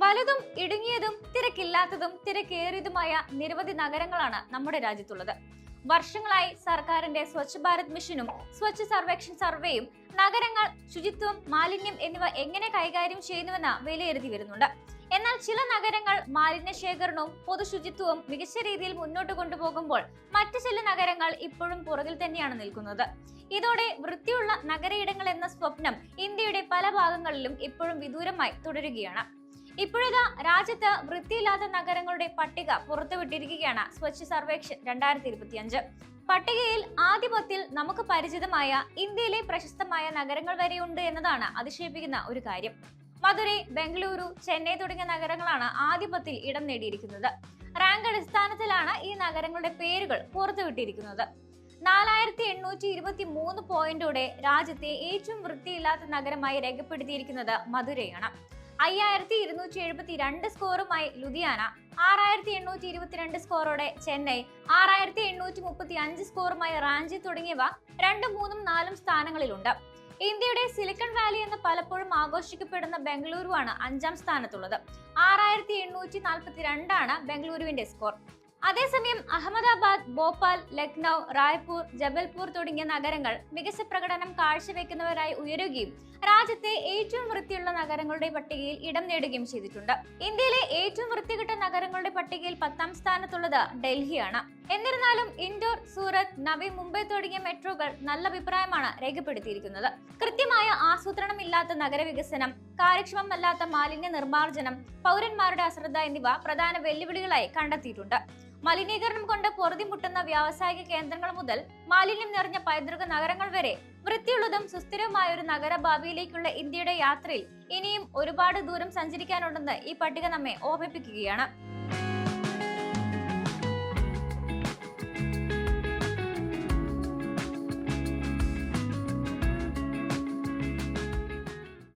വലുതും ഇടുങ്ങിയതും തിരക്കില്ലാത്തതും തിരക്കേറിയതുമായ നിരവധി നഗരങ്ങളാണ് നമ്മുടെ രാജ്യത്തുള്ളത്. വർഷങ്ങളായി സർക്കാരിന്റെ സ്വച്ഛ് ഭാരത് മിഷനും സ്വച്ഛ് സർവേക്ഷൺ സർവേയും നഗരങ്ങൾ, ശുചിത്വം, മാലിന്യം എന്നിവ എങ്ങനെ കൈകാര്യം ചെയ്യുന്നുവെന്ന് വിലയിരുത്തി വരുന്നുണ്ട്. എന്നാൽ ചില നഗരങ്ങൾ മാലിന്യ ശേഖരണവും പൊതുശുചിത്വവും മികച്ച രീതിയിൽ മുന്നോട്ട് കൊണ്ടുപോകുമ്പോൾ മറ്റു ചില നഗരങ്ങൾ ഇപ്പോഴും പുറകിൽ തന്നെയാണ് നിൽക്കുന്നത്. ഇതോടെ വൃത്തിയുള്ള നഗരയിടങ്ങൾ എന്ന സ്വപ്നം ഇന്ത്യയുടെ പല ഭാഗങ്ങളിലും ഇപ്പോഴും വിദൂരമായി തുടരുകയാണ്. ഇപ്പോഴിതാ രാജ്യത്ത് വൃത്തിയില്ലാത്ത നഗരങ്ങളുടെ പട്ടിക പുറത്തുവിട്ടിരിക്കുകയാണ് സ്വച്ഛ് സർവേക്ഷൺ 2025. പട്ടികയിൽ ആദ്യ 10-ൽ നമുക്ക് പരിചിതമായ ഇന്ത്യയിലെ പ്രശസ്തമായ നഗരങ്ങൾ വരെയുണ്ട് എന്നതാണ് അതിശയിപ്പിക്കുന്ന ഒരു കാര്യം. മധുരൈ, ബംഗളൂരു, ചെന്നൈ തുടങ്ങിയ നഗരങ്ങളാണ് ആദ്യ 10-ൽ ഇടം നേടിയിരിക്കുന്നത്. റാങ്ക് അടിസ്ഥാനത്തിലാണ് ഈ നഗരങ്ങളുടെ പേരുകൾ പുറത്തുവിട്ടിരിക്കുന്നത്. 4823 പോയിന്റോടെ രാജ്യത്തെ ഏറ്റവും വൃത്തിയില്ലാത്ത നഗരമായി രേഖപ്പെടുത്തിയിരിക്കുന്നത് മധുരയാണ്. 5272 സ്കോറുമായി ലുധിയാന, 6822 സ്കോറോടെ ചെന്നൈ, 6835 സ്കോറുമായി റാഞ്ചി തുടങ്ങിയവ 2, 3, 4 സ്ഥാനങ്ങളിലുണ്ട്. ഇന്ത്യയുടെ സിലിക്കൺ വാലി എന്ന് പലപ്പോഴും ആഘോഷിക്കപ്പെടുന്ന ബംഗളൂരുവാണ് 5-ാം സ്ഥാനത്തുള്ളത്. 6842 ആണ് ബംഗളൂരുവിന്റെ സ്കോർ. അതേസമയം അഹമ്മദാബാദ്, ഭോപ്പാൽ, ലക്നൗ, റായ്പൂർ, ജബൽപൂർ തുടങ്ങിയ നഗരങ്ങൾ മികച്ച പ്രകടനം കാഴ്ചവെക്കുന്നവരായി ഉയരുകയും രാജ്യത്തെ ഏറ്റവും വൃത്തിയുള്ള നഗരങ്ങളുടെ പട്ടികയിൽ ഇടം നേടുകയും ചെയ്തിട്ടുണ്ട്. ഇന്ത്യയിലെ ഏറ്റവും വൃത്തികെട്ട നഗരങ്ങളുടെ പട്ടികയിൽ 10-ാം സ്ഥാനത്തുള്ളത് ഡൽഹിയാണ്. എന്നിരുന്നാലും ഇൻഡോർ, സൂറത്ത്, നവി മുംബൈ തുടങ്ങിയ മെട്രോകൾ നല്ല അഭിപ്രായമാണ് രേഖപ്പെടുത്തിയിരിക്കുന്നത്. കൃത്യമായ ആസൂത്രണമില്ലാത്ത നഗരവികസനം, കാര്യക്ഷമമല്ലാത്ത മാലിന്യ നിർമ്മാർജ്ജനം, പൗരന്മാരുടെ അശ്രദ്ധ എന്നിവ പ്രധാന വെല്ലുവിളികളായി കണ്ടെത്തിയിട്ടുണ്ട്. മലിനീകരണം കൊണ്ട് പൊറുതിമുട്ടുന്ന വ്യാവസായിക കേന്ദ്രങ്ങൾ മുതൽ മാലിന്യം നിറഞ്ഞ പൈതൃക നഗരങ്ങൾ വരെ വൃത്തിയുള്ളതും സുസ്ഥിരവുമായ ഒരു നഗരഭാവിയിലേക്കുള്ള ഇന്ത്യയുടെ യാത്രയിൽ ഇനിയും ഒരുപാട് ദൂരം സഞ്ചരിക്കാനുണ്ടെന്ന് ഈ പട്ടിക നമ്മെ ഓർമ്മിപ്പിക്കുകയാണ്.